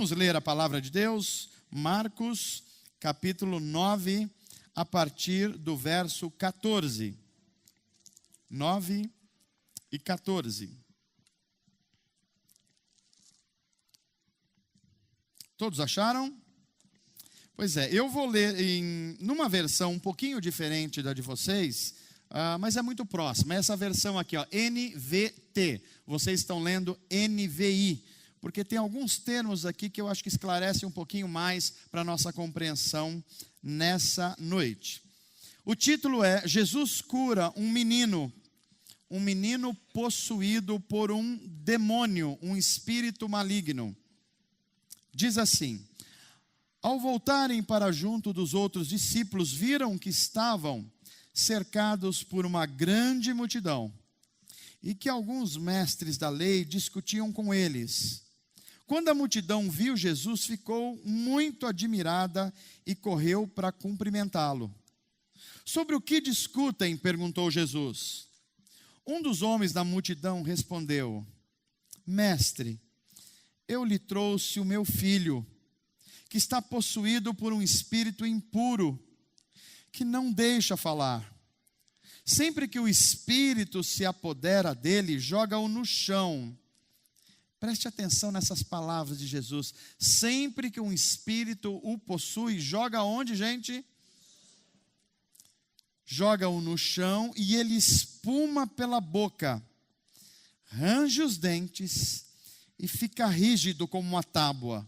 Vamos ler a palavra de Deus, Marcos, capítulo 9, a partir do verso 14. 9 e 14. Todos acharam? Pois é, eu vou ler numa versão um pouquinho diferente da de vocês, mas é muito próxima. Essa versão aqui, ó, NVT. Vocês estão lendo NVI, porque tem alguns termos aqui que eu acho que esclarecem um pouquinho mais para a nossa compreensão nessa noite. O título é: Jesus cura um menino possuído por um demônio, um espírito maligno. Diz assim: ao voltarem para junto dos outros discípulos, viram que estavam cercados por uma grande multidão e que alguns mestres da lei discutiam com eles. Quando a multidão viu Jesus, ficou muito admirada e correu para cumprimentá-lo. Sobre o que discutem? Perguntou Jesus. Um dos homens da multidão respondeu: Mestre, eu lhe trouxe o meu filho, que está possuído por um espírito impuro, que não deixa falar. Sempre que o espírito se apodera dele, joga-o no chão. Preste atenção nessas palavras de Jesus. Sempre que um espírito o possui, joga onde, gente? Joga-o no chão e ele espuma pela boca, range os dentes e fica rígido como uma tábua.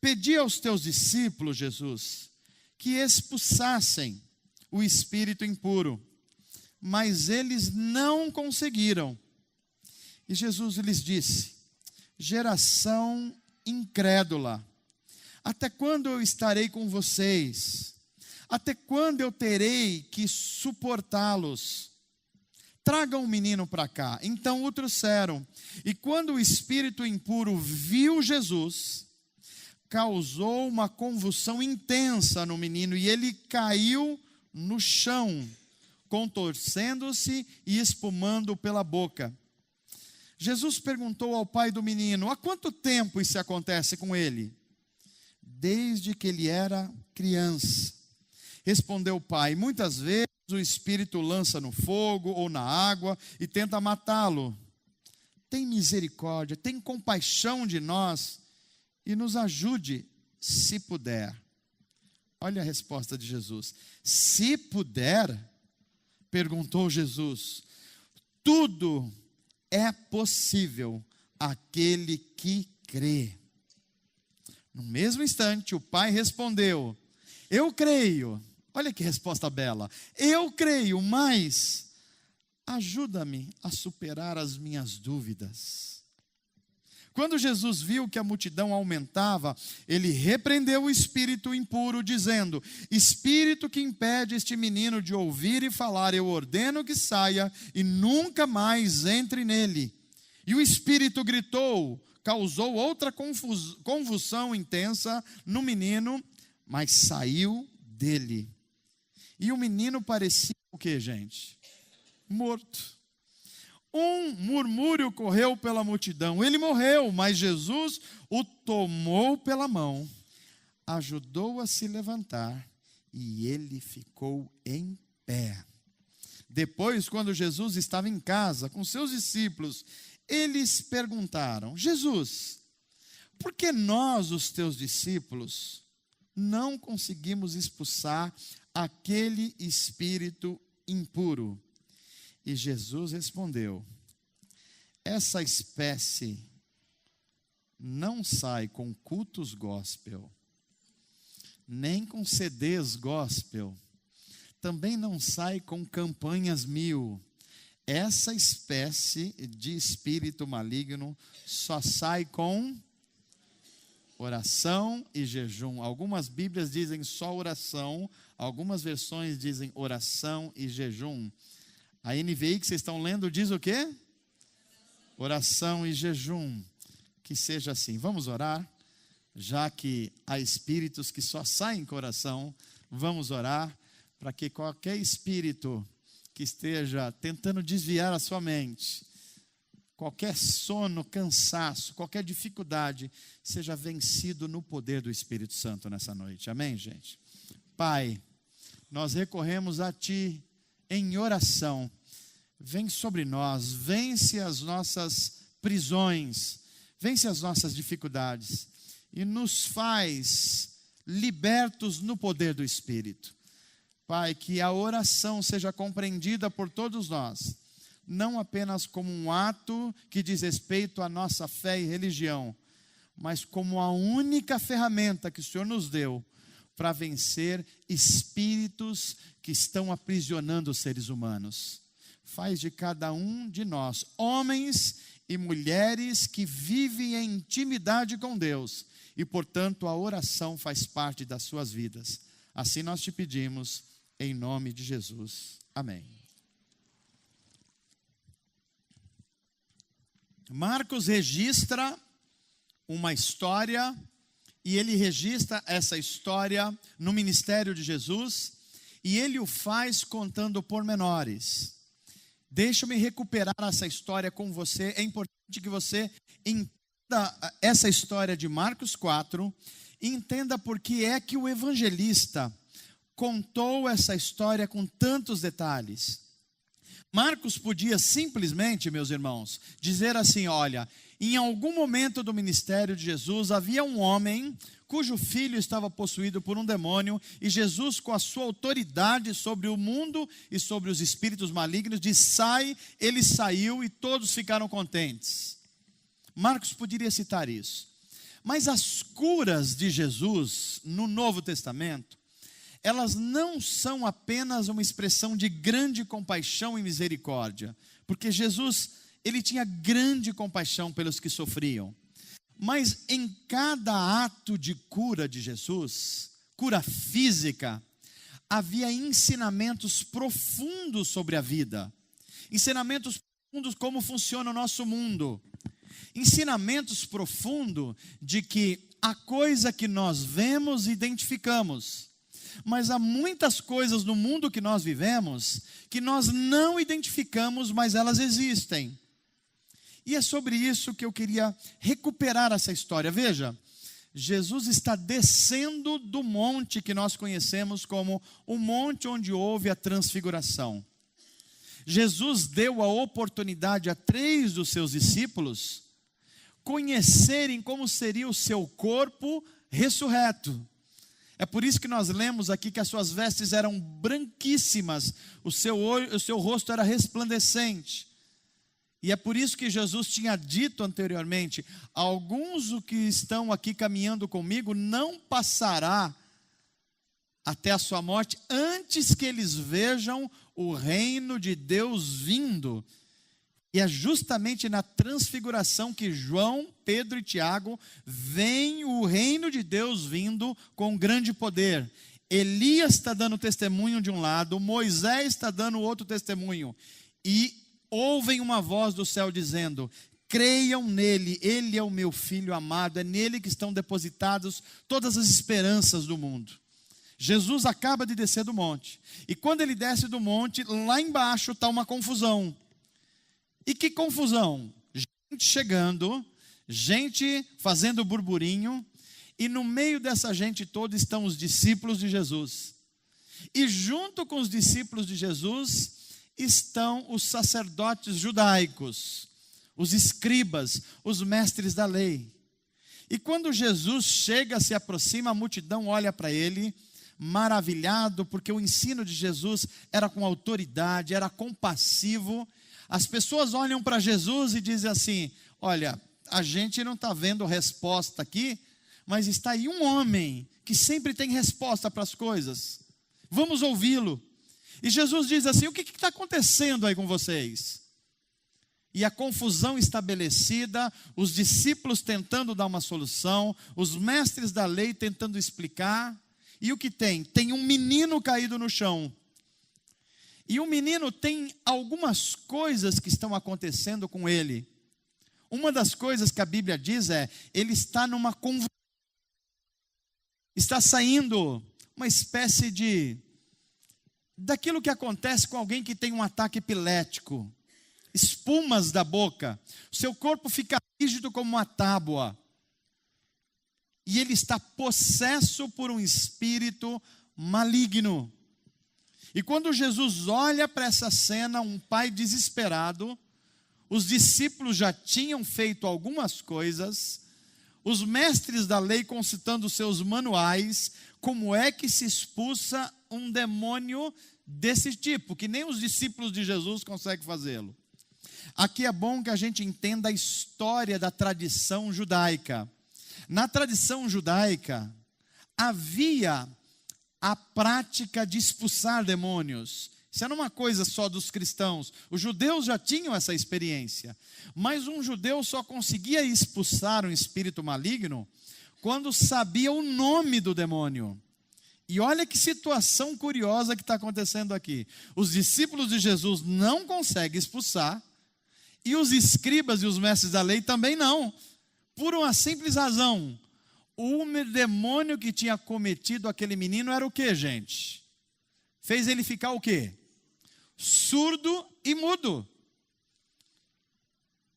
Pedi aos teus discípulos, Jesus, que expulsassem o espírito impuro, mas eles não conseguiram. E Jesus lhes disse: geração incrédula, até quando eu estarei com vocês? Até quando eu terei que suportá-los? Tragam o menino para cá. Então o trouxeram. E quando o espírito impuro viu Jesus, causou uma convulsão intensa no menino e ele caiu no chão, contorcendo-se e espumando pela boca. Jesus perguntou ao pai do menino: há quanto tempo isso acontece com ele? Desde que ele era criança. Respondeu o pai: muitas vezes o espírito lança no fogo ou na água e tenta matá-lo. Tem misericórdia, tem compaixão de nós e nos ajude, se puder. Olha a resposta de Jesus. Se puder, perguntou Jesus, tudo é possível àquele que crê. No mesmo instante, o pai respondeu: eu creio. Olha que resposta bela. Eu creio, mas ajuda-me a superar as minhas dúvidas. Quando Jesus viu que a multidão aumentava, ele repreendeu o espírito impuro, dizendo: espírito que impede este menino de ouvir e falar, eu ordeno que saia e nunca mais entre nele. E o espírito gritou, causou outra convulsão intensa no menino, mas saiu dele. E o menino parecia o que, gente? Morto. Um murmúrio correu pela multidão. Ele morreu, mas Jesus o tomou pela mão, ajudou a se levantar e ele ficou em pé. Depois, quando Jesus estava em casa com seus discípulos, eles perguntaram: Jesus, por que nós, os teus discípulos, não conseguimos expulsar aquele espírito impuro? E Jesus respondeu: essa espécie não sai com cultos gospel, nem com CDs gospel, também não sai com campanhas 1000. Essa espécie de espírito maligno só sai com oração e jejum. Algumas Bíblias dizem só oração, algumas versões dizem oração e jejum. A NVI que vocês estão lendo diz o quê? Oração e jejum. Que seja assim. Vamos orar? Já que há espíritos que só saem com oração, vamos orar para que qualquer espírito que esteja tentando desviar a sua mente qualquer sono, cansaço, qualquer dificuldade, seja vencido no poder do Espírito Santo nessa noite. Amém, gente? Pai, nós recorremos a Ti em oração. Vem sobre nós, vence as nossas prisões, vence as nossas dificuldades e nos faz libertos no poder do Espírito. Pai, que a oração seja compreendida por todos nós, não apenas como um ato que diz respeito à nossa fé e religião, mas como a única ferramenta que o Senhor nos deu para vencer espíritos que estão aprisionando os seres humanos. Faz de cada um de nós homens e mulheres que vivem em intimidade com Deus e, portanto, a oração faz parte das suas vidas. Assim nós te pedimos, em nome de Jesus. Amém. Marcos registra uma história, e ele registra essa história no ministério de Jesus, e ele o faz contando pormenores. Deixa-me recuperar essa história com você. É importante que você entenda essa história de Marcos 4, e entenda por que é que o evangelista contou essa história com tantos detalhes. Marcos podia simplesmente, meus irmãos, dizer assim: olha, em algum momento do ministério de Jesus, havia um homem cujo filho estava possuído por um demônio, e Jesus, com a sua autoridade sobre o mundo e sobre os espíritos malignos, diz: sai, ele saiu e todos ficaram contentes. Marcos poderia citar isso. Mas as curas de Jesus no Novo Testamento, elas não são apenas uma expressão de grande compaixão e misericórdia, porque Jesus, ele tinha grande compaixão pelos que sofriam. Mas em cada ato de cura de Jesus, cura física, havia ensinamentos profundos sobre a vida, ensinamentos profundos como funciona o nosso mundo, ensinamentos profundos de que a coisa que nós vemos e identificamos, mas há muitas coisas no mundo que nós vivemos que nós não identificamos, mas elas existem. E é sobre isso que eu queria recuperar essa história. Veja, Jesus está descendo do monte que nós conhecemos como o monte onde houve a transfiguração. Jesus deu a oportunidade a 3 dos seus discípulos conhecerem como seria o seu corpo ressurreto. É por isso que nós lemos aqui que as suas vestes eram branquíssimas, o seu rosto era resplandecente. E é por isso que Jesus tinha dito anteriormente: alguns do que estão aqui caminhando comigo não passará até a sua morte antes que eles vejam o reino de Deus vindo. E é justamente na transfiguração que João, Pedro e Tiago veem o reino de Deus vindo com grande poder. Elias está dando testemunho de um lado, Moisés está dando outro testemunho. E ouvem uma voz do céu dizendo: creiam nele, ele é o meu filho amado, é nele que estão depositadas todas as esperanças do mundo. Jesus acaba de descer do monte. E quando ele desce do monte, lá embaixo está uma confusão. E que confusão? Gente chegando, gente fazendo burburinho, e no meio dessa gente toda estão os discípulos de Jesus. E junto com os discípulos de Jesus estão os sacerdotes judaicos, os escribas, os mestres da lei. E quando Jesus chega, se aproxima, a multidão olha para ele, maravilhado, porque o ensino de Jesus era com autoridade, era compassivo. As pessoas olham para Jesus e dizem assim: olha, a gente não está vendo resposta aqui, mas está aí um homem que sempre tem resposta para as coisas. Vamos ouvi-lo. E Jesus diz assim: o que está acontecendo aí com vocês? E a confusão estabelecida, os discípulos tentando dar uma solução, os mestres da lei tentando explicar. E o que tem? Tem um menino caído no chão. E o menino tem algumas coisas que estão acontecendo com ele. Uma das coisas que a Bíblia diz é: ele está numa convulsão. Está saindo uma espécie daquilo que acontece com alguém que tem um ataque epilético. espumas da boca, o seu corpo fica rígido como uma tábua, e ele está possesso por um espírito maligno. E quando Jesus olha para essa cena, um pai desesperado, os discípulos já tinham feito algumas coisas, os mestres da lei consultando seus manuais, como é que se expulsa um demônio desse tipo, que nem os discípulos de Jesus conseguem fazê-lo. Aqui é bom que a gente entenda a história da tradição judaica. Na tradição judaica, havia a prática de expulsar demônios. Isso era uma coisa só dos cristãos. Os judeus já tinham essa experiência. Mas um judeu só conseguia expulsar um espírito maligno quando sabia o nome do demônio. E olha que situação curiosa que está acontecendo aqui. Os discípulos de Jesus não conseguem expulsar, e os escribas e os mestres da lei também não. Por uma simples razão. O demônio que tinha cometido aquele menino era o que, gente? Fez ele ficar o quê? Surdo e mudo.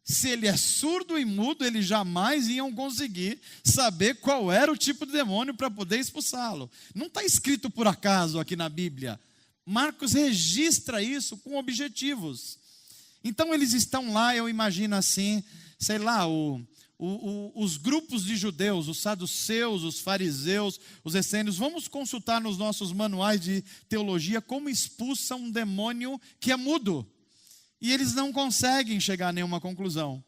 Se ele é surdo e mudo, eles jamais iam conseguir saber qual era o tipo de demônio para poder expulsá-lo. Não está escrito por acaso aqui na Bíblia. Marcos registra isso com objetivos. Então eles estão lá, eu imagino assim, sei lá, os grupos de judeus, os saduceus, os fariseus, os essênios, vamos consultar nos nossos manuais de teologia como expulsa um demônio que é mudo. E eles não conseguem chegar a nenhuma conclusão.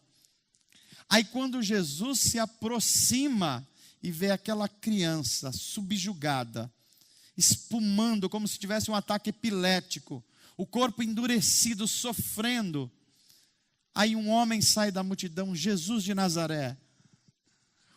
Aí quando Jesus se aproxima e vê aquela criança subjugada, espumando como se tivesse um ataque epilético, o corpo endurecido, sofrendo, aí um homem sai da multidão: Jesus de Nazaré,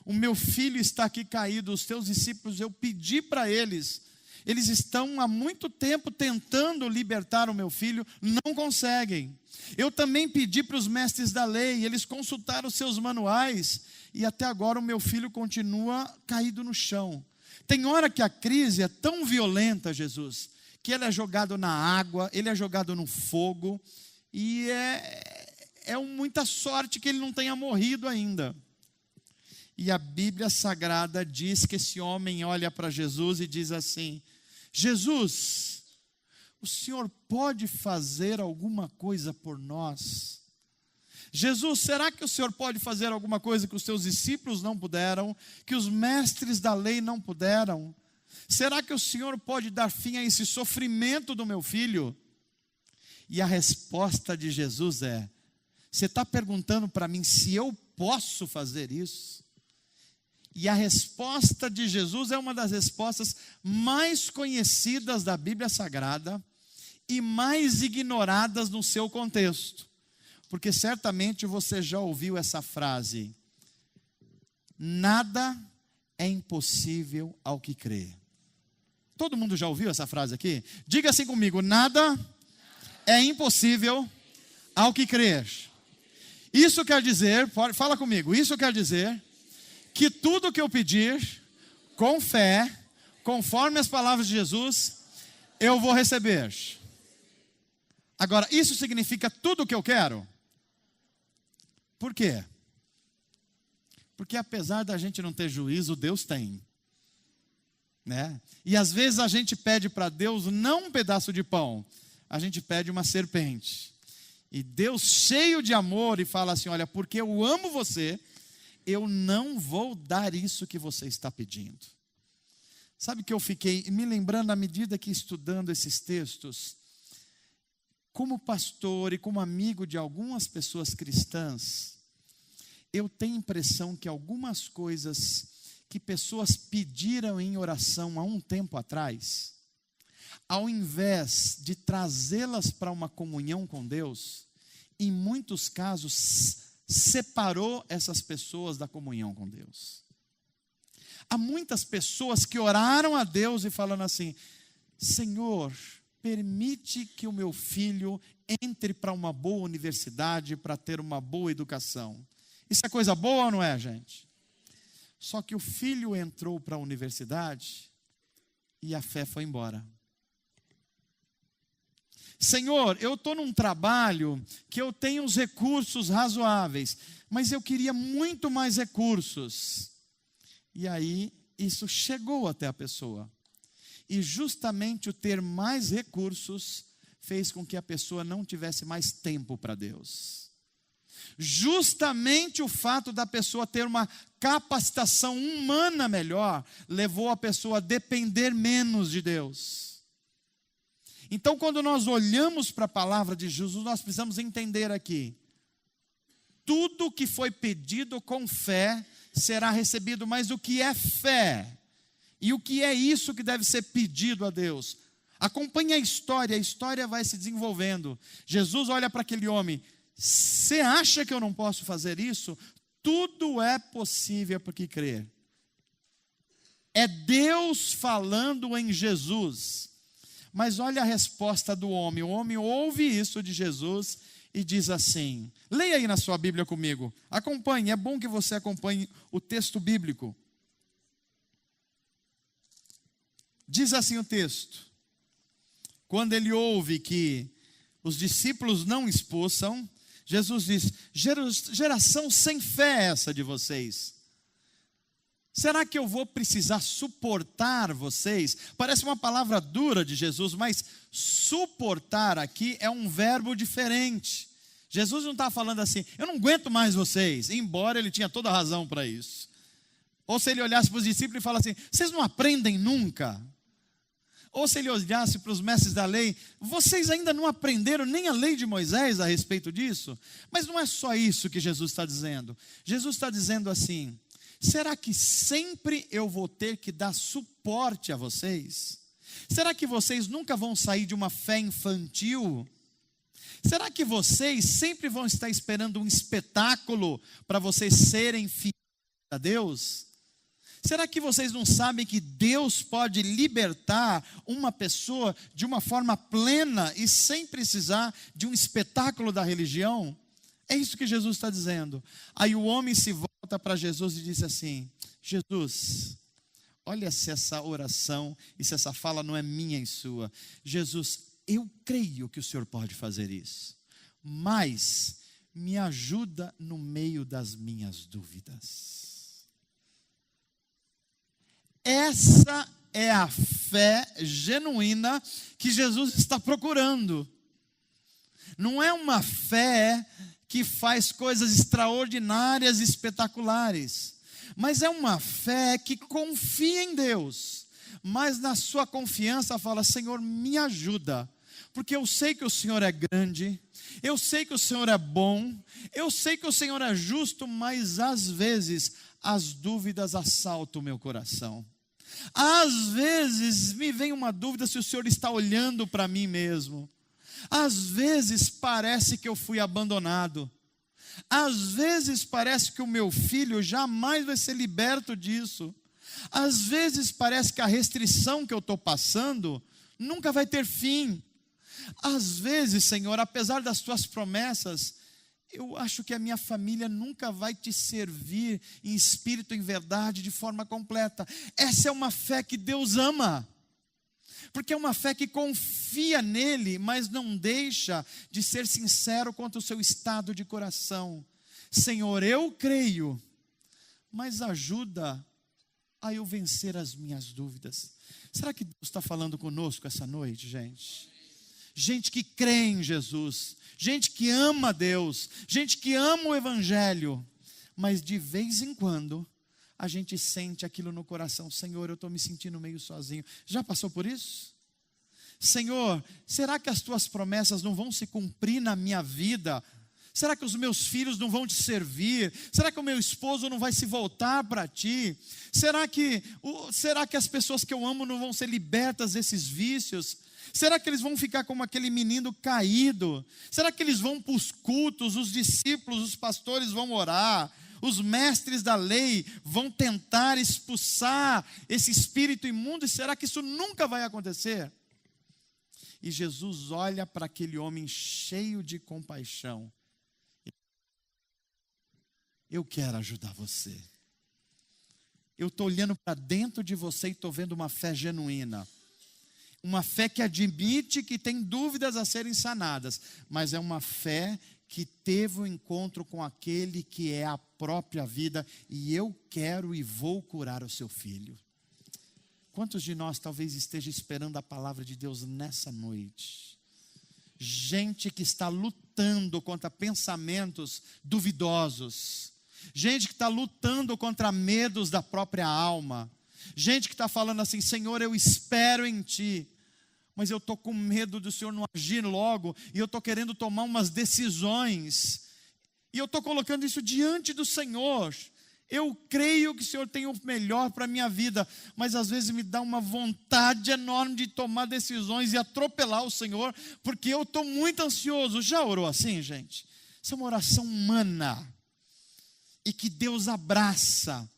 o meu filho está aqui caído, os teus discípulos, eu pedi para eles estão há muito tempo tentando libertar o meu filho, não conseguem. Eu também pedi para os mestres da lei, eles consultaram os seus manuais, e até agora o meu filho continua caído no chão. Tem hora que a crise é tão violenta, Jesus, que ele é jogado na água, ele é jogado no fogo, e é muita sorte que ele não tenha morrido ainda. E a Bíblia Sagrada diz que esse homem olha para Jesus e diz assim: Jesus, o Senhor pode fazer alguma coisa por nós? Jesus, será que o Senhor pode fazer alguma coisa que os teus discípulos não puderam, que os mestres da lei não puderam? Será que o Senhor pode dar fim a esse sofrimento do meu filho? E a resposta de Jesus é: você está perguntando para mim se eu posso fazer isso? E a resposta de Jesus é uma das respostas mais conhecidas da Bíblia Sagrada e mais ignoradas no seu contexto. Porque certamente você já ouviu essa frase: nada é impossível ao que crê. Todo mundo já ouviu essa frase aqui? Diga assim comigo: nada é impossível ao que crer. Isso quer dizer, fala comigo, isso quer dizer que tudo que eu pedir, com fé, conforme as palavras de Jesus, eu vou receber. Agora, isso significa tudo o que eu quero? Por quê? Porque apesar da gente não ter juízo, Deus tem, né? E às vezes a gente pede para Deus não um pedaço de pão, a gente pede uma serpente. E Deus, cheio de amor, e fala assim: olha, porque eu amo você, eu não vou dar isso que você está pedindo. Sabe que eu fiquei me lembrando, à medida que estudando esses textos, como pastor e como amigo de algumas pessoas cristãs, eu tenho a impressão que algumas coisas que pessoas pediram em oração há um tempo atrás, ao invés de trazê-las para uma comunhão com Deus, em muitos casos separou essas pessoas da comunhão com Deus. Há muitas pessoas que oraram a Deus e falando assim: Senhor, permite que o meu filho entre para uma boa universidade, para ter uma boa educação. Isso é coisa boa ou não é, gente? Só que o filho entrou para a universidade e a fé foi embora. Senhor, eu estou num trabalho que eu tenho os recursos razoáveis, mas eu queria muito mais recursos. E aí, isso chegou até a pessoa. E justamente o ter mais recursos fez com que a pessoa não tivesse mais tempo para Deus. Justamente o fato da pessoa ter uma capacitação humana melhor levou a pessoa a depender menos de Deus. Então, quando nós olhamos para a palavra de Jesus, nós precisamos entender aqui: tudo que foi pedido com fé será recebido, mas o que é fé? E o que é isso que deve ser pedido a Deus? Acompanhe a história vai se desenvolvendo. Jesus olha para aquele homem: você acha que eu não posso fazer isso? Tudo é possível porque crer. É Deus falando em Jesus. Mas olha a resposta do homem. O homem ouve isso de Jesus e diz assim, leia aí na sua Bíblia comigo, acompanhe, é bom que você acompanhe o texto bíblico. Diz assim o texto: quando ele ouve que os discípulos não expulsam, Jesus diz: geração sem fé é essa de vocês. Será que eu vou precisar suportar vocês? Parece uma palavra dura de Jesus, mas suportar aqui é um verbo diferente. Jesus não está falando assim, eu não aguento mais vocês, embora ele tinha toda a razão para isso. Ou se ele olhasse para os discípulos e falasse assim, vocês não aprendem nunca? Ou se ele olhasse para os mestres da lei, vocês ainda não aprenderam nem a lei de Moisés a respeito disso? Mas não é só isso que Jesus está dizendo. Jesus está dizendo assim, será que sempre eu vou ter que dar suporte a vocês? Será que vocês nunca vão sair de uma fé infantil? Será que vocês sempre vão estar esperando um espetáculo para vocês serem fiéis a Deus? Será que vocês não sabem que Deus pode libertar uma pessoa de uma forma plena e sem precisar de um espetáculo da religião? É isso que Jesus está dizendo. Aí o homem se volta para Jesus e diz assim, Jesus, olha se essa oração e se essa fala não é minha e sua. Jesus, eu creio que o Senhor pode fazer isso, mas me ajuda no meio das minhas dúvidas. Essa é a fé genuína que Jesus está procurando. Não é uma fé que faz coisas extraordinárias e espetaculares, mas é uma fé que confia em Deus, mas na sua confiança fala, Senhor, me ajuda, porque eu sei que o Senhor é grande, eu sei que o Senhor é bom, eu sei que o Senhor é justo, mas às vezes as dúvidas assaltam o meu coração. Às vezes me vem uma dúvida se o Senhor está olhando para mim mesmo. Às vezes parece que eu fui abandonado. Às vezes parece que o meu filho jamais vai ser liberto disso. Às vezes parece que a restrição que eu estou passando nunca vai ter fim. Às vezes, Senhor, apesar das tuas promessas, eu acho que a minha família nunca vai te servir em espírito, em verdade, de forma completa. Essa é uma fé que Deus ama. Porque é uma fé que confia nele, mas não deixa de ser sincero quanto ao seu estado de coração. Senhor, eu creio, mas ajuda a eu vencer as minhas dúvidas. Será que Deus está falando conosco essa noite, gente? Gente que crê em Jesus, gente que ama Deus, gente que ama o Evangelho, mas de vez em quando a gente sente aquilo no coração, Senhor, eu estou me sentindo meio sozinho. Já passou por isso? Senhor, será que as tuas promessas não vão se cumprir na minha vida? Será que os meus filhos não vão te servir? Será que o meu esposo não vai se voltar para ti? Será que as pessoas que eu amo não vão ser libertas desses vícios? Será que eles vão ficar como aquele menino caído? Será que eles vão para os cultos, os discípulos, os pastores vão orar? Os mestres da lei vão tentar expulsar esse espírito imundo? E será que isso nunca vai acontecer? E Jesus olha para aquele homem cheio de compaixão. Eu quero ajudar você. Eu estou olhando para dentro de você e estou vendo uma fé genuína. uma fé que admite que tem dúvidas a serem sanadas, mas é uma fé que teve um encontro com aquele que é a própria vida, e eu quero e vou curar o seu filho. Quantos de nós talvez esteja esperando a palavra de Deus nessa noite? Gente que está lutando contra pensamentos duvidosos, gente que está lutando contra medos da própria alma, gente que está falando assim: Senhor, eu espero em Ti, mas eu estou com medo do Senhor não agir logo, e eu estou querendo tomar umas decisões, e eu estou colocando isso diante do Senhor. Eu creio que o Senhor tem o melhor para a minha vida, mas às vezes me dá uma vontade enorme de tomar decisões e atropelar o Senhor, porque eu estou muito ansioso. Já orou assim, gente? Isso é uma oração humana, e que Deus abraça,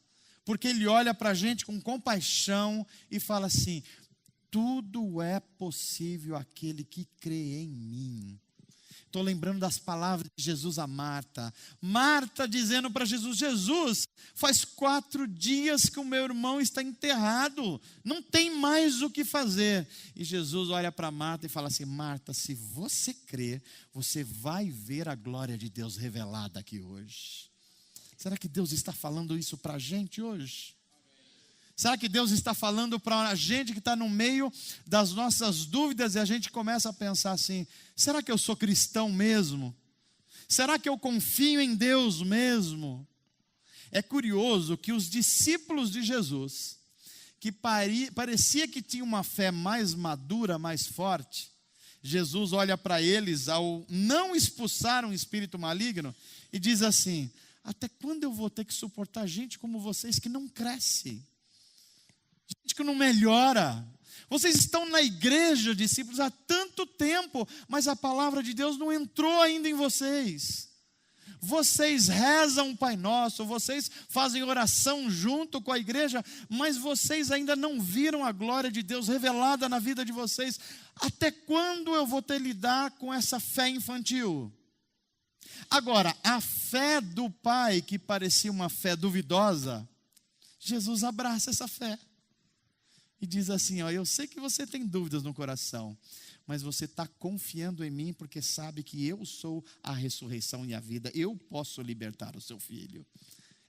porque Ele olha para a gente com compaixão e fala assim: tudo é possível àquele que crê em mim. Estou lembrando das palavras de Jesus a Marta. Marta dizendo para Jesus: Jesus, faz 4 dias que o meu irmão está enterrado, não tem mais o que fazer. E Jesus olha para Marta e fala assim: Marta, se você crer, você vai ver a glória de Deus revelada aqui hoje. Será que Deus está falando isso para a gente hoje? Será que Deus está falando para a gente que está no meio das nossas dúvidas, e a gente começa a pensar assim: será que eu sou cristão mesmo? Será que eu confio em Deus mesmo? É curioso que os discípulos de Jesus, que parecia que tinham uma fé mais madura, mais forte, Jesus olha para eles ao não expulsar um espírito maligno e diz assim: até quando eu vou ter que suportar gente como vocês que não cresce? Gente que não melhora. Vocês estão na igreja, discípulos, há tanto tempo, mas a palavra de Deus não entrou ainda em vocês. Vocês rezam o Pai Nosso, vocês fazem oração junto com a igreja, mas vocês ainda não viram a glória de Deus revelada na vida de vocês. Até quando eu vou ter que lidar com essa fé infantil? Agora, a fé do pai, que parecia uma fé duvidosa, Jesus abraça essa fé e diz assim: ó, eu sei que você tem dúvidas no coração, mas você está confiando em mim porque sabe que eu sou a ressurreição e a vida, eu posso libertar o seu filho.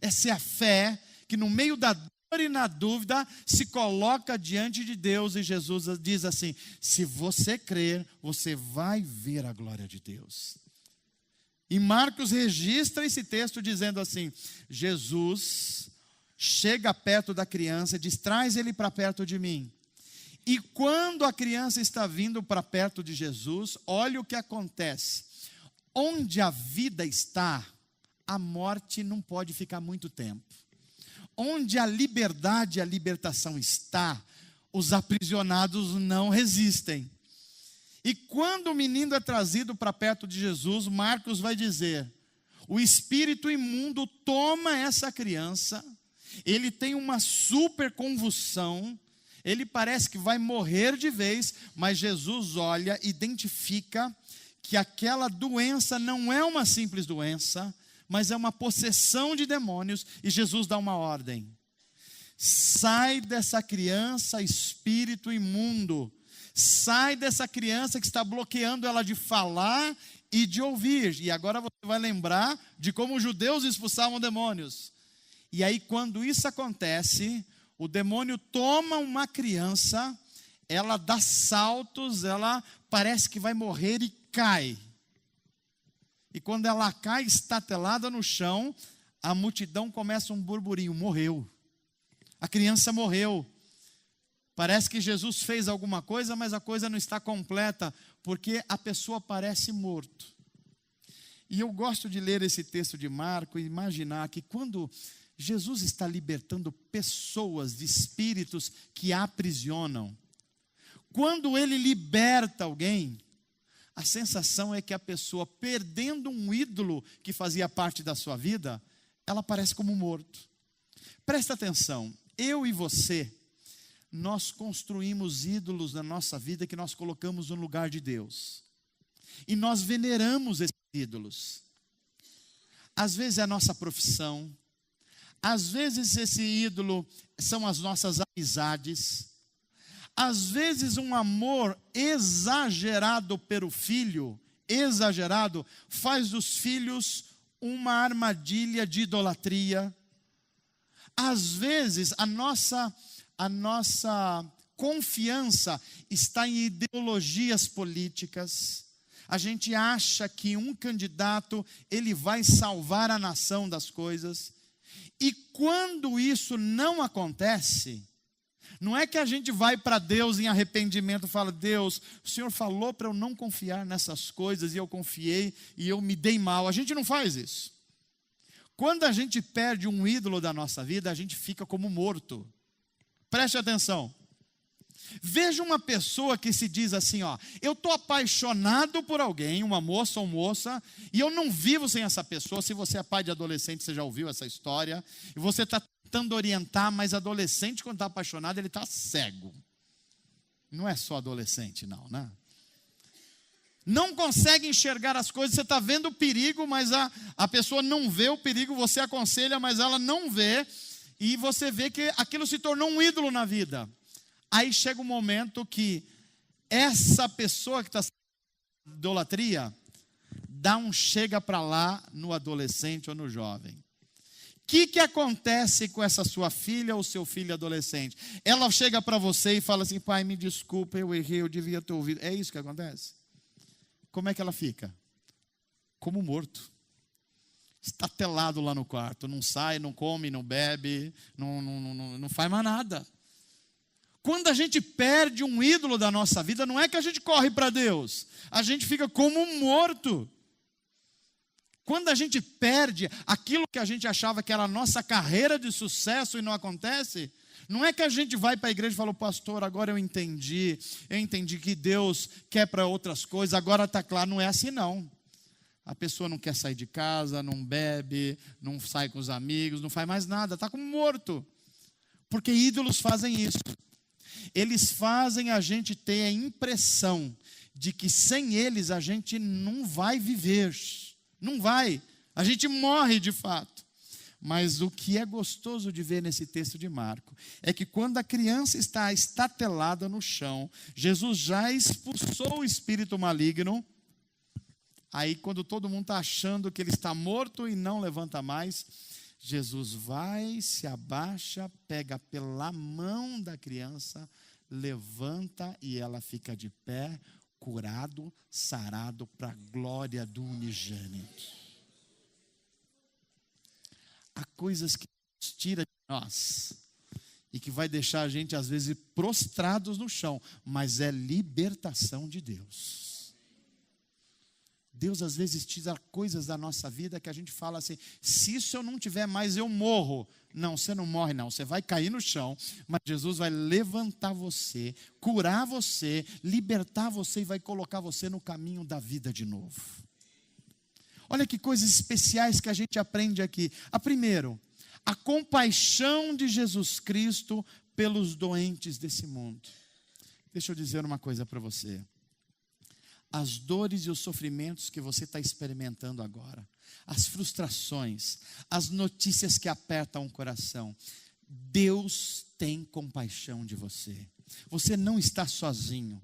Essa é a fé que no meio da dor e na dúvida se coloca diante de Deus, e Jesus diz assim: se você crer, você vai ver a glória de Deus. E Marcos registra esse texto dizendo assim: Jesus chega perto da criança e diz: traz ele para perto de mim. E quando a criança está vindo para perto de Jesus, olha o que acontece. Onde a vida está, a morte não pode ficar muito tempo. Onde a liberdade e a libertação está, os aprisionados não resistem. E quando o menino é trazido para perto de Jesus, Marcos vai dizer: o espírito imundo toma essa criança, ele tem uma super convulsão, ele parece que vai morrer de vez, mas Jesus olha, identifica que aquela doença não é uma simples doença, mas é uma possessão de demônios, e Jesus dá uma ordem: sai dessa criança, espírito imundo, sai dessa criança que está bloqueando ela de falar e de ouvir. E agora você vai lembrar de como os judeus expulsavam demônios. E aí, quando isso acontece, o demônio toma uma criança, ela dá saltos, ela parece que vai morrer e cai. E quando ela cai estatelada no chão, a multidão começa um burburinho: morreu. A criança morreu. Parece que Jesus fez alguma coisa, mas a coisa não está completa, porque a pessoa parece morto. E eu gosto de ler esse texto de Marcos e imaginar que quando Jesus está libertando pessoas de espíritos que a aprisionam, quando Ele liberta alguém, a sensação é que a pessoa, perdendo um ídolo que fazia parte da sua vida, ela parece como morto. Presta atenção, eu e você, nós construímos ídolos na nossa vida que nós colocamos no lugar de Deus. E nós veneramos esses ídolos. Às vezes é a nossa profissão, às vezes esse ídolo são as nossas amizades, Às vezes um amor exagerado pelo filho, exagerado, faz dos filhos uma armadilha de idolatria. Às vezes a nossa confiança está em ideologias políticas. A gente acha que um candidato, ele vai salvar a nação das coisas. E quando isso não acontece, não é que a gente vai para Deus em arrependimento e fala: Deus, o Senhor falou para eu não confiar nessas coisas, e eu confiei e eu me dei mal. A gente não faz isso. Quando a gente perde um ídolo da nossa vida, a gente fica como morto. Preste atenção. Veja uma pessoa que se diz assim, ó: eu estou apaixonado por alguém, uma moça ou moça, e eu não vivo sem essa pessoa. Se você é pai de adolescente, você já ouviu essa história, e você está tentando orientar, mas adolescente, quando está apaixonado, ele está cego. Não é só adolescente, não, né? Não consegue enxergar as coisas. Você está vendo o perigo, mas a pessoa não vê o perigo. Você aconselha, mas ela não vê, e você vê que aquilo se tornou um ídolo na vida. Aí chega um momento que essa pessoa que está em idolatria dá um chega para lá no adolescente ou no jovem. O que acontece com essa sua filha ou seu filho adolescente? Ela chega para você e fala assim: pai, me desculpa, eu errei, eu devia ter ouvido. É isso que acontece? Como é que ela fica? Como morto. Estatelado lá no quarto, não sai, não come, não bebe, não faz mais nada. Quando a gente perde um ídolo da nossa vida, não é que a gente corre para Deus, a gente fica como morto. Quando a gente perde aquilo que a gente achava que era a nossa carreira de sucesso e não acontece, não é que a gente vai para a igreja e fala: pastor, agora eu entendi que Deus quer para outras coisas, agora está claro. Não é assim, não. A pessoa não quer sair de casa, não bebe, não sai com os amigos, não faz mais nada, está como morto. Porque ídolos fazem isso. Eles fazem a gente ter a impressão de que sem eles a gente não vai viver. Não vai. A gente morre de fato. Mas o que é gostoso de ver nesse texto de Marcos é que quando a criança está estatelada no chão, Jesus já expulsou o espírito maligno. Aí quando todo mundo está achando que ele está morto e não levanta mais, Jesus vai, se abaixa, pega pela mão da criança, levanta e ela fica de pé, curado, sarado, para a glória do unigênito. Há coisas que nos tira de nós e que vai deixar a gente às vezes prostrados no chão, mas é libertação de Deus. Deus às vezes tira coisas da nossa vida que a gente fala assim: se isso eu não tiver mais, eu morro. Não, você não morre não, você vai cair no chão, mas Jesus vai levantar você, curar você, libertar você e vai colocar você no caminho da vida de novo. Olha que coisas especiais que a gente aprende aqui. Primeiro, a compaixão de Jesus Cristo pelos doentes desse mundo. Deixa eu dizer uma coisa para você. As dores e os sofrimentos que você está experimentando agora, as frustrações, as notícias que apertam o coração, Deus tem compaixão de você. Você não está sozinho.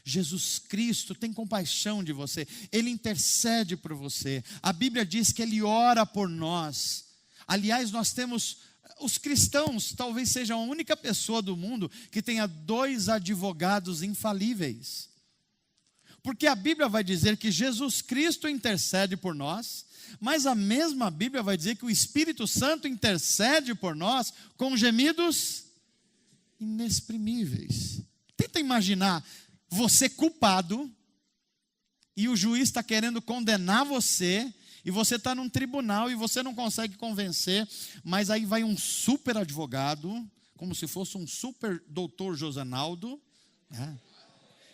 Jesus Cristo tem compaixão de você. Ele intercede por você. A Bíblia diz que Ele ora por nós. Aliás, nós temos... Os cristãos talvez sejam a única pessoa do mundo que tenha 2 advogados infalíveis. Porque a Bíblia vai dizer que Jesus Cristo intercede por nós, mas a mesma Bíblia vai dizer que o Espírito Santo intercede por nós com gemidos inexprimíveis. Tenta imaginar você culpado e o juiz está querendo condenar você e você está num tribunal e você não consegue convencer, mas aí vai um super advogado, como se fosse um super doutor Josanaldo, né?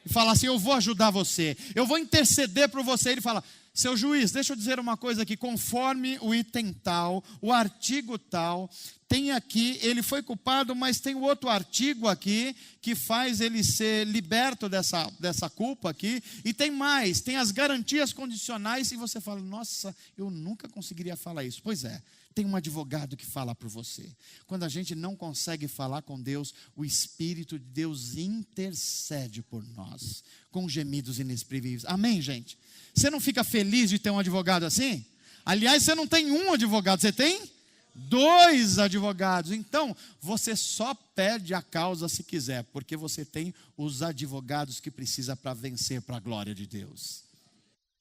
E fala assim: eu vou ajudar você, eu vou interceder por você. Ele fala: seu juiz, deixa eu dizer uma coisa aqui, conforme o item tal, o artigo tal, tem aqui, ele foi culpado, mas tem o outro artigo aqui, que faz ele ser liberto dessa culpa aqui, e tem mais, tem as garantias condicionais, e você fala, nossa, eu nunca conseguiria falar isso. Pois é, tem um advogado que fala por você. Quando a gente não consegue falar com Deus, o Espírito de Deus intercede por nós, com gemidos inexprimíveis. Amém, gente? Você não fica feliz de ter um advogado assim? Aliás, você não tem um advogado, você tem 2 advogados. Então, você só perde a causa se quiser, porque você tem os advogados que precisa para vencer para a glória de Deus.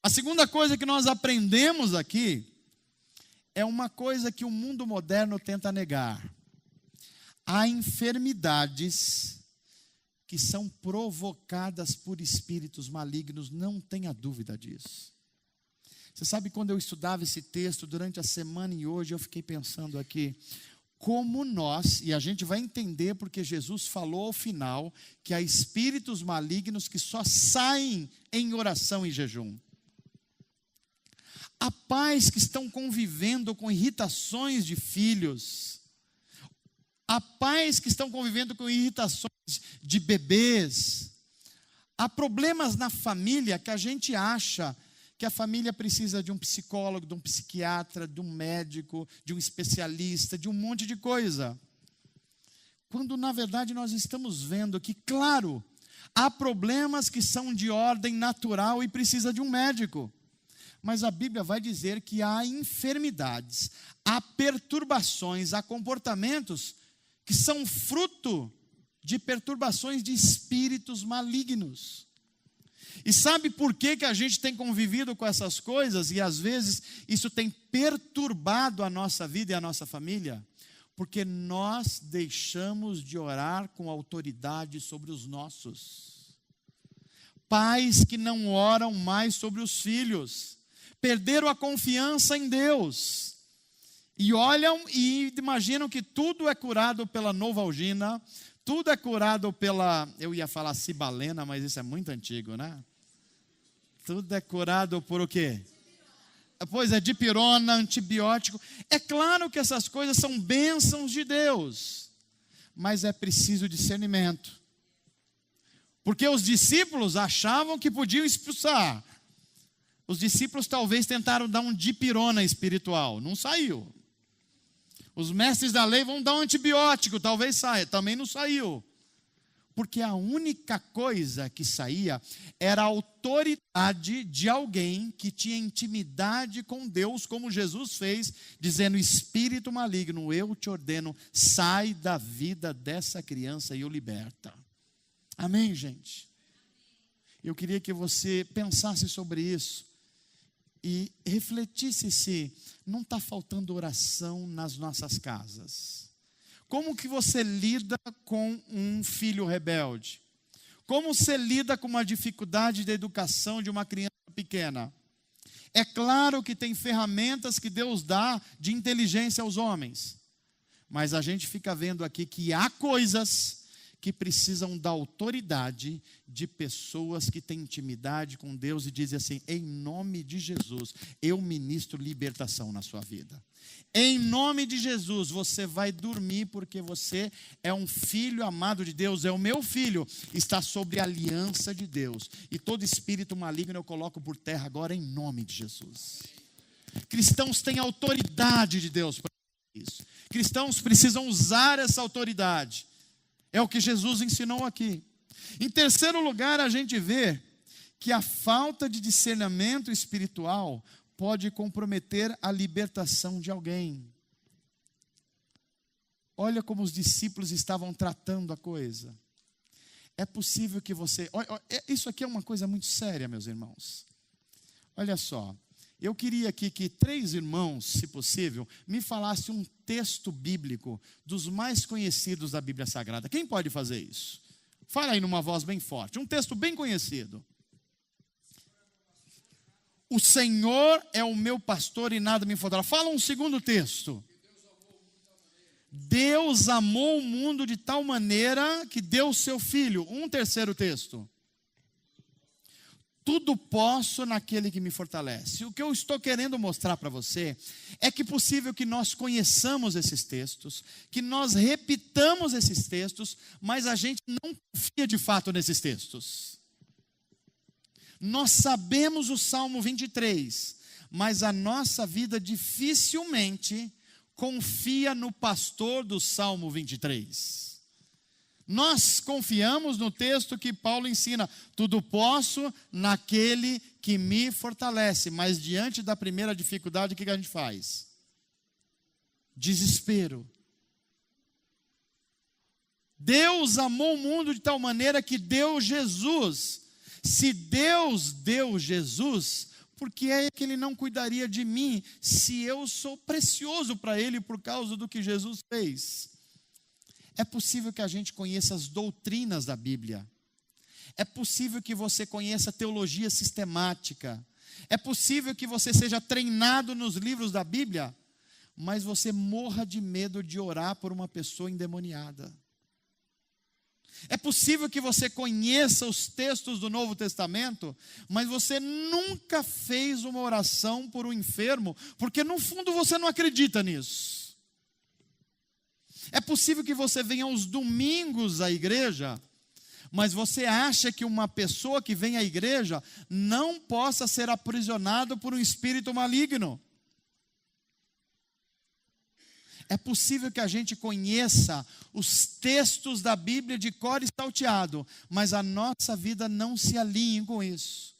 A segunda coisa que nós aprendemos aqui é uma coisa que o mundo moderno tenta negar. Há enfermidades que são provocadas por espíritos malignos, não tenha dúvida disso. Você sabe, quando eu estudava esse texto durante a semana e hoje eu fiquei pensando aqui, como nós, e a gente vai entender porque Jesus falou ao final, que há espíritos malignos que só saem em oração e jejum. Há pais que estão convivendo com irritações de filhos. Há pais que estão convivendo com irritações de bebês. Há problemas na família que a gente acha que a família precisa de um psicólogo, de um psiquiatra, de um médico, de um especialista, de um monte de coisa. Quando na verdade nós estamos vendo que, claro, há problemas que são de ordem natural e precisa de um médico. Mas a Bíblia vai dizer que há enfermidades, há perturbações, há comportamentos que são fruto de perturbações de espíritos malignos. E sabe por que a gente tem convivido com essas coisas e às vezes isso tem perturbado a nossa vida e a nossa família? Porque nós deixamos de orar com autoridade sobre os nossos. Pais que não oram mais sobre os filhos. Perderam a confiança em Deus. E olham e imaginam que tudo é curado pela Novalgina, tudo é curado pela, eu ia falar cibalena, mas isso é muito antigo, né? Tudo é curado por o quê? Pois é, dipirona, antibiótico. É claro que essas coisas são bênçãos de Deus, mas é preciso discernimento. Porque os discípulos achavam que podiam expulsar. Os discípulos talvez tentaram dar um dipirona espiritual, não saiu. Os mestres da lei vão dar um antibiótico, talvez saia, também não saiu. Porque a única coisa que saía era a autoridade de alguém que tinha intimidade com Deus, como Jesus fez, dizendo, espírito maligno, eu te ordeno, sai da vida dessa criança e o liberta. Amém, gente? Eu queria que você pensasse sobre isso. E refletisse se não está faltando oração nas nossas casas. Como que você lida com um filho rebelde? Como você lida com uma dificuldade de educação de uma criança pequena? É claro que tem ferramentas que Deus dá de inteligência aos homens. Mas a gente fica vendo aqui que há coisas que precisam da autoridade de pessoas que têm intimidade com Deus e dizem assim, em nome de Jesus, eu ministro libertação na sua vida. Em nome de Jesus, você vai dormir porque você é um filho amado de Deus, é o meu filho, está sobre a aliança de Deus. E todo espírito maligno eu coloco por terra agora em nome de Jesus. Cristãos têm autoridade de Deus para isso. Cristãos precisam usar essa autoridade. É o que Jesus ensinou aqui. Em terceiro lugar, a gente vê que a falta de discernimento espiritual pode comprometer a libertação de alguém. Olha como os discípulos estavam tratando a coisa. É possível que você... Isso aqui é uma coisa muito séria, meus irmãos. Olha só. Eu queria aqui que 3 irmãos, se possível, me falassem um texto bíblico dos mais conhecidos da Bíblia Sagrada. Quem pode fazer isso? Fala aí numa voz bem forte. Um texto bem conhecido. O Senhor é o meu pastor e nada me faltará. Fala um segundo texto. Deus amou o mundo de tal maneira que deu o seu filho. Um terceiro texto. tudo posso naquele que me fortalece. O que eu estou querendo mostrar para você é que é possível que nós conheçamos esses textos, que nós repitamos esses textos, mas a gente não confia de fato nesses textos. Nós sabemos o Salmo 23, mas a nossa vida dificilmente confia no pastor do Salmo 23. Nós confiamos no texto que Paulo ensina: tudo posso naquele que me fortalece. Mas diante da primeira dificuldade, o que a gente faz? Desespero. Deus amou o mundo de tal maneira que deu Jesus. Se Deus deu Jesus, por que é que Ele não cuidaria de mim, se eu sou precioso para Ele por causa do que Jesus fez? É possível que a gente conheça as doutrinas da Bíblia. É possível que você conheça teologia sistemática. É possível que você seja treinado nos livros da Bíblia, mas você morra de medo de orar por uma pessoa endemoniada. É possível que você conheça os textos do Novo Testamento, mas você nunca fez uma oração por um enfermo, porque no fundo você não acredita nisso. É possível que você venha aos domingos à igreja, mas você acha que uma pessoa que vem à igreja não possa ser aprisionada por um espírito maligno. É possível que a gente conheça os textos da Bíblia de cor e salteado, mas a nossa vida não se alinhe com isso.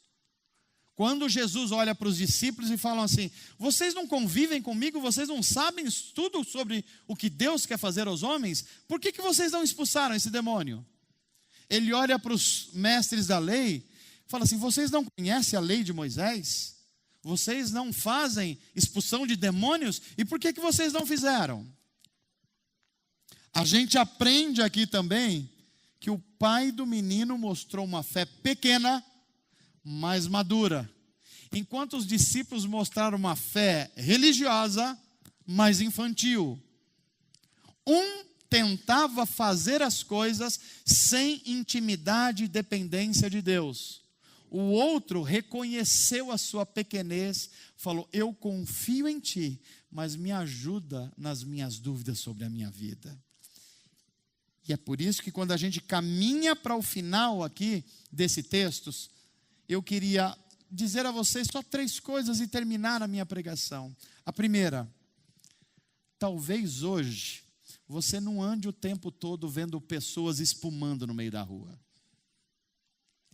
Quando Jesus olha para os discípulos e fala assim: vocês não convivem comigo, vocês não sabem tudo sobre o que Deus quer fazer aos homens, por que vocês não expulsaram esse demônio? Ele olha para os mestres da lei e fala assim: vocês não conhecem a lei de Moisés? Vocês não fazem expulsão de demônios? E por que vocês não fizeram? A gente aprende aqui também que o pai do menino mostrou uma fé pequena, mas madura. Enquanto os discípulos mostraram uma fé religiosa, mas infantil. Um tentava fazer as coisas sem intimidade e dependência de Deus. O outro reconheceu a sua pequenez, falou: eu confio em ti, mas me ajuda nas minhas dúvidas sobre a minha vida. E é por isso que quando a gente caminha para o final aqui desse texto, eu queria dizer a vocês só 3 coisas e terminar a minha pregação. A primeira: talvez hoje você não ande o tempo todo vendo pessoas espumando no meio da rua.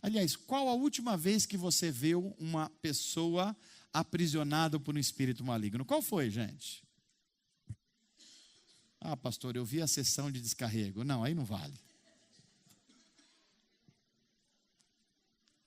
Aliás, qual a última vez que você viu uma pessoa aprisionada por um espírito maligno? Qual foi, gente? Ah, pastor, eu vi a sessão de descarrego. Não, aí não vale.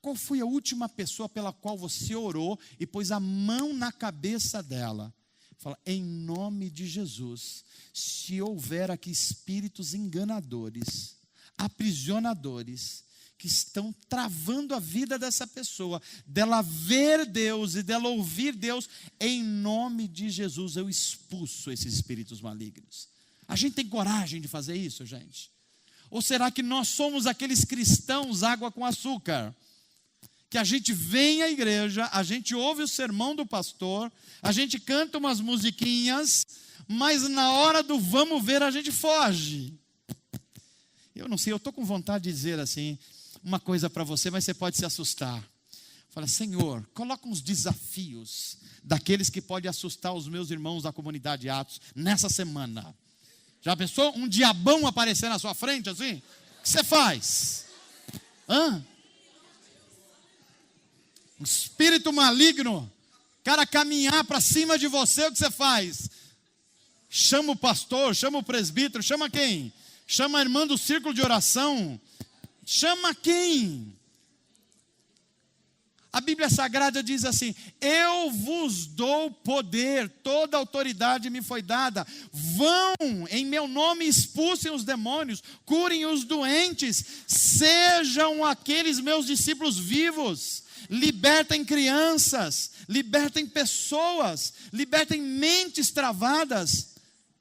Qual foi a última pessoa pela qual você orou e pôs a mão na cabeça dela? Fala: em nome de Jesus, se houver aqui espíritos enganadores, aprisionadores, que estão travando a vida dessa pessoa, dela ver Deus e dela ouvir Deus, em nome de Jesus eu expulso esses espíritos malignos. A gente tem coragem de fazer isso, gente? Ou será que nós somos aqueles cristãos água com açúcar? Que a gente vem à igreja, a gente ouve o sermão do pastor, a gente canta umas musiquinhas, mas na hora do vamos ver a gente foge. Eu não sei, eu estou com vontade de dizer assim, uma coisa para você, mas você pode se assustar. Fala: Senhor, coloca uns desafios daqueles que podem assustar os meus irmãos da comunidade Atos nessa semana. Já pensou um diabão aparecer na sua frente assim? O que você faz? Um espírito maligno, cara, caminhar para cima de você, o que você faz? Chama o pastor, chama o presbítero, chama quem? Chama a irmã do círculo de oração. Chama quem? A Bíblia Sagrada diz assim: eu vos dou poder, toda autoridade me foi dada. Vão, em meu nome expulsem os demônios, curem os doentes, sejam aqueles meus discípulos vivos. Libertem crianças, libertem pessoas, libertem mentes travadas.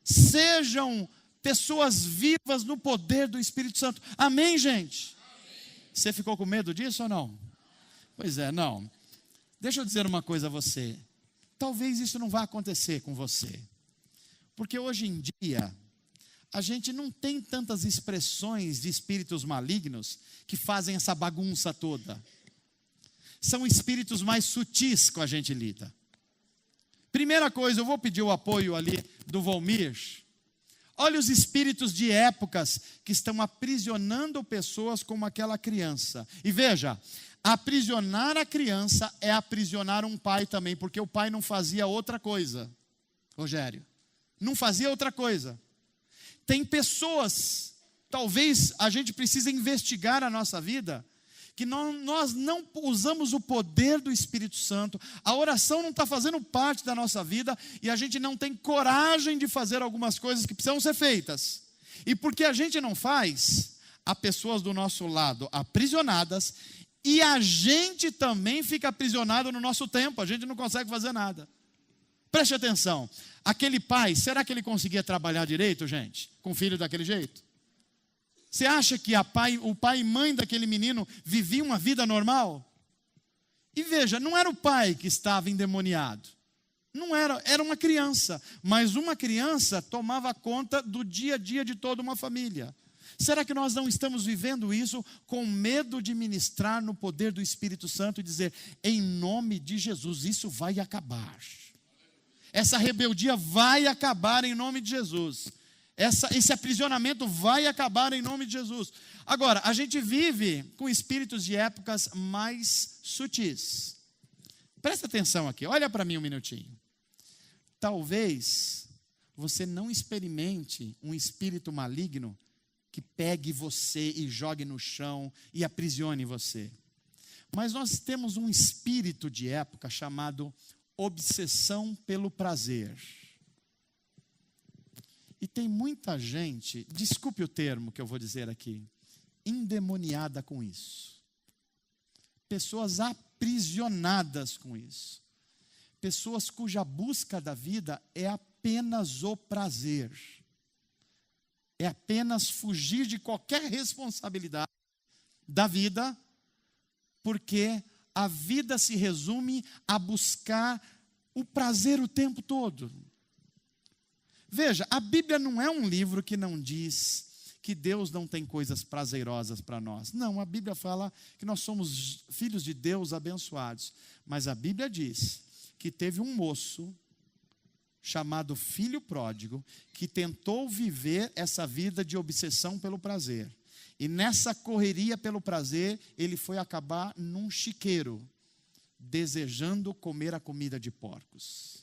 Sejam pessoas vivas no poder do Espírito Santo. Amém, gente? Você ficou com medo disso ou não? Pois é, não. Deixa eu dizer uma coisa a você. Talvez isso não vá acontecer com você. Porque hoje em dia, a gente não tem tantas expressões de espíritos malignos que fazem essa bagunça toda. São espíritos mais sutis que a gente lida. Primeira coisa, eu vou pedir o apoio ali do Volmir. Olha os espíritos de épocas que estão aprisionando pessoas como aquela criança. E veja, aprisionar a criança é aprisionar um pai também, porque o pai não fazia outra coisa. Rogério, não fazia outra coisa. Tem pessoas, talvez a gente precise investigar a nossa vida, que nós não usamos o poder do Espírito Santo, a oração não está fazendo parte da nossa vida, e a gente não tem coragem de fazer algumas coisas que precisam ser feitas. E porque a gente não faz, há pessoas do nosso lado aprisionadas, e a gente também fica aprisionado no nosso tempo, a gente não consegue fazer nada. Preste atenção, aquele pai, será que ele conseguia trabalhar direito, gente? Com o filho daquele jeito? Você acha que o pai e mãe daquele menino viviam uma vida normal? E veja, não era o pai que estava endemoniado. Não era, era uma criança. Mas uma criança tomava conta do dia a dia de toda uma família. Será que nós não estamos vivendo isso com medo de ministrar no poder do Espírito Santo e dizer, em nome de Jesus, isso vai acabar. Essa rebeldia vai acabar em nome de Jesus. Esse aprisionamento vai acabar em nome de Jesus. Agora, a gente vive com espíritos de épocas mais sutis. Presta atenção aqui, olha para mim um minutinho. Talvez você não experimente um espírito maligno que pegue você e jogue no chão e aprisione você. Mas nós temos um espírito de época chamado obsessão pelo prazer. E tem muita gente, desculpe o termo que eu vou dizer aqui, endemoniada com isso. Pessoas aprisionadas com isso. Pessoas cuja busca da vida é apenas o prazer. É apenas fugir de qualquer responsabilidade da vida, porque a vida se resume a buscar o prazer o tempo todo. Veja, a Bíblia não é um livro que não diz que Deus não tem coisas prazerosas para nós. Não, a Bíblia fala que nós somos filhos de Deus abençoados. Mas a Bíblia diz que teve um moço chamado filho pródigo que tentou viver essa vida de obsessão pelo prazer. E nessa correria pelo prazer, ele foi acabar num chiqueiro, desejando comer a comida de porcos.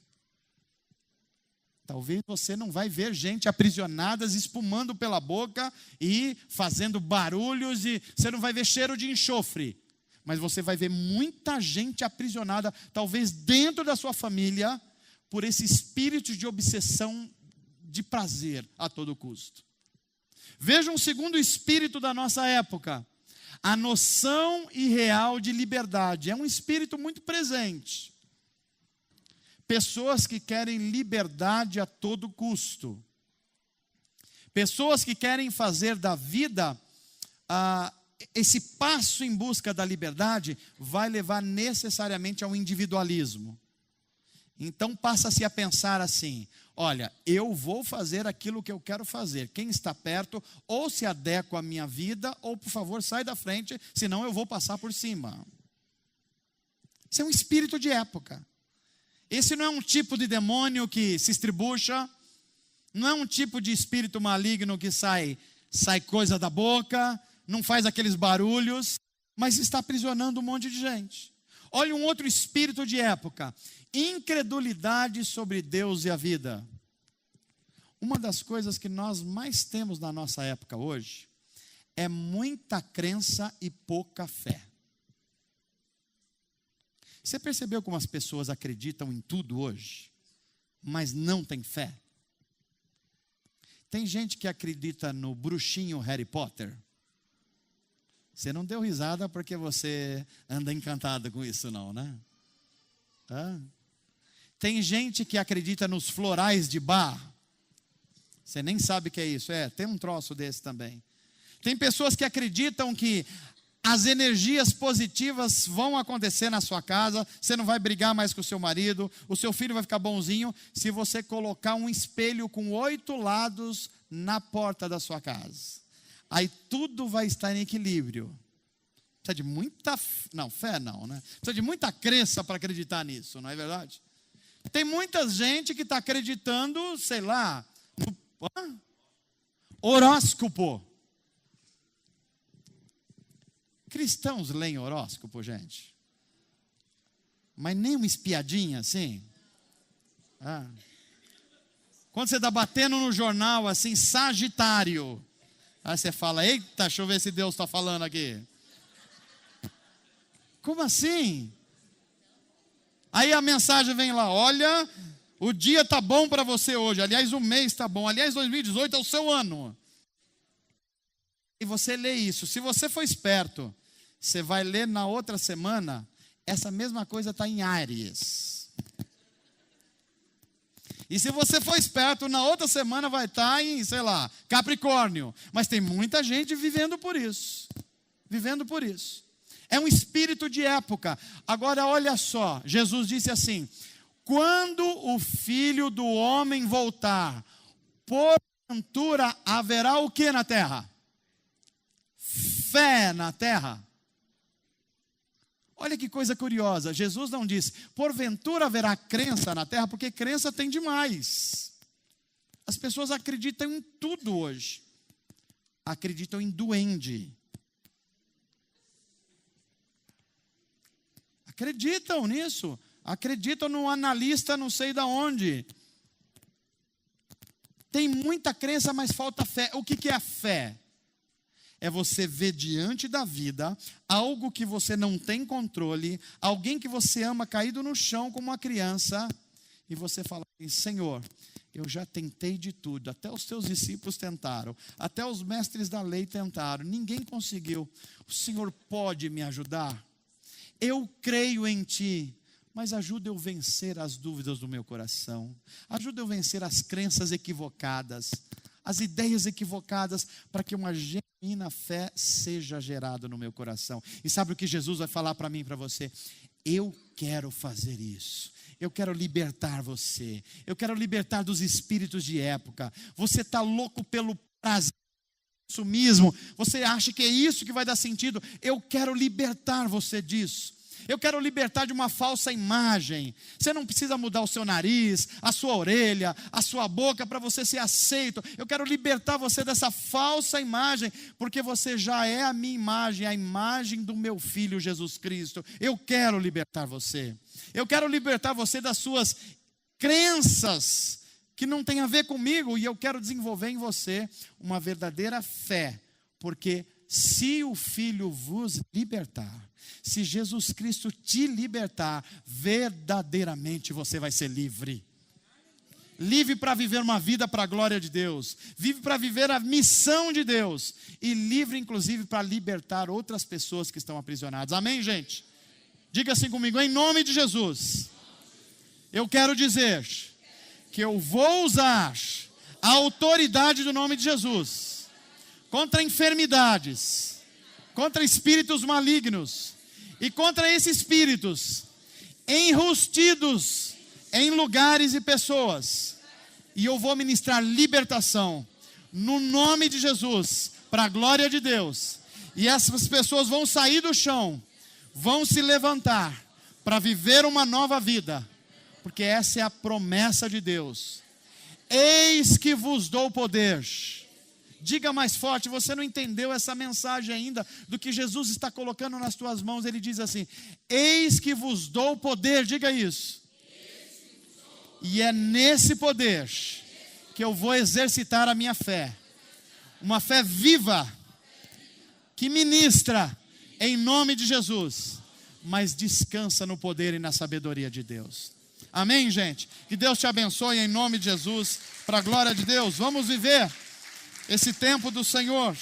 Talvez você não vai ver gente aprisionadas, espumando pela boca e fazendo barulhos, e você não vai ver cheiro de enxofre. Mas você vai ver muita gente aprisionada, talvez dentro da sua família, por esse espírito de obsessão de prazer a todo custo. Veja um segundo espírito da nossa época. A noção irreal de liberdade. É um espírito muito presente. Pessoas que querem liberdade a todo custo. Pessoas que querem fazer da vida, esse passo em busca da liberdade vai levar necessariamente ao individualismo. Então passa-se a pensar assim, olha, eu vou fazer aquilo que eu quero fazer. Quem está perto, ou se adequa à minha vida, ou por favor sai da frente, senão eu vou passar por cima. Isso é um espírito de época. Esse não é um tipo de demônio que se estribucha, não é um tipo de espírito maligno que sai coisa da boca, não faz aqueles barulhos, mas está aprisionando um monte de gente. Olha um outro espírito de época, incredulidade sobre Deus e a vida. Uma das coisas que nós mais temos na nossa época hoje é muita crença e pouca fé. Você percebeu como as pessoas acreditam em tudo hoje, mas não tem fé? Tem gente que acredita no bruxinho Harry Potter. Você não deu risada porque você anda encantado com isso não, né? Tem gente que acredita nos florais de Bach. Você nem sabe o que é isso. Tem um troço desse também. Tem pessoas que acreditam que as energias positivas vão acontecer na sua casa, você não vai brigar mais com o seu marido, o seu filho vai ficar bonzinho, se você colocar um espelho com 8 lados na porta da sua casa. Aí tudo vai estar em equilíbrio. Precisa de muita, fé não, né? Precisa de muita crença para acreditar nisso, não é verdade? Tem muita gente que está acreditando, sei lá, no horóscopo. Cristãos leem horóscopo, gente? Mas nem uma espiadinha assim? Quando você está batendo no jornal assim, Sagitário, aí você fala, eita, deixa eu ver se Deus está falando aqui. Como assim? Aí a mensagem vem lá, olha, o dia está bom para você hoje, aliás o mês está bom, aliás 2018 é o seu ano. E você lê isso, se você for esperto, você vai ler na outra semana, essa mesma coisa está em Áries. E se você for esperto, na outra semana vai estar em, sei lá, Capricórnio. Mas tem muita gente vivendo por isso. Vivendo por isso. É um espírito de época. Agora olha só, Jesus disse assim, quando o Filho do Homem voltar, porventura haverá o que na terra? Fé na terra. Olha que coisa curiosa, Jesus não disse, porventura haverá crença na terra, porque crença tem demais. As pessoas acreditam em tudo hoje. Acreditam em duende. Acreditam nisso. Acreditam no analista não sei de onde. Tem muita crença, mas falta fé. O que é a fé? É você ver diante da vida algo que você não tem controle, alguém que você ama caído no chão como uma criança, e você fala assim, Senhor, eu já tentei de tudo, até os teus discípulos tentaram, até os mestres da lei tentaram, ninguém conseguiu, o Senhor pode me ajudar? Eu creio em Ti, mas ajuda eu vencer as dúvidas do meu coração, ajuda eu vencer as crenças equivocadas, as ideias equivocadas, para que uma genuína fé seja gerada no meu coração. E sabe o que Jesus vai falar para mim e para você? Eu quero fazer isso. Eu quero libertar você. Eu quero libertar dos espíritos de época. Você está louco pelo prazer, consumismo. Você acha que é isso que vai dar sentido? Eu quero libertar você disso. Eu quero libertar de uma falsa imagem. Você não precisa mudar o seu nariz, a sua orelha, a sua boca para você ser aceito. Eu quero libertar você dessa falsa imagem, porque você já é a minha imagem, a imagem do meu Filho Jesus Cristo. Eu quero libertar você. Eu quero libertar você das suas crenças que não tem a ver comigo, e eu quero desenvolver em você uma verdadeira fé, porque se o Filho vos libertar, se Jesus Cristo te libertar, verdadeiramente você vai ser livre. Livre para viver uma vida para a glória de Deus, livre para viver a missão de Deus, e livre inclusive para libertar outras pessoas que estão aprisionadas. Amém, gente? Diga assim comigo, em nome de Jesus, eu quero dizer que eu vou usar a autoridade do nome de Jesus contra enfermidades, contra espíritos malignos e contra esses espíritos enrustidos em lugares e pessoas. E eu vou ministrar libertação no nome de Jesus, para a glória de Deus. E essas pessoas vão sair do chão, vão se levantar para viver uma nova vida, porque essa é a promessa de Deus. Eis que vos dou poder. Diga mais forte, você não entendeu essa mensagem ainda do que Jesus está colocando nas tuas mãos. Ele diz assim, eis que vos dou poder, diga isso. E é nesse poder que eu vou exercitar a minha fé. Uma fé viva, que ministra em nome de Jesus, mas descansa no poder e na sabedoria de Deus. Amém, gente? Que Deus te abençoe em nome de Jesus, para a glória de Deus. Vamos viver esse tempo do Senhor.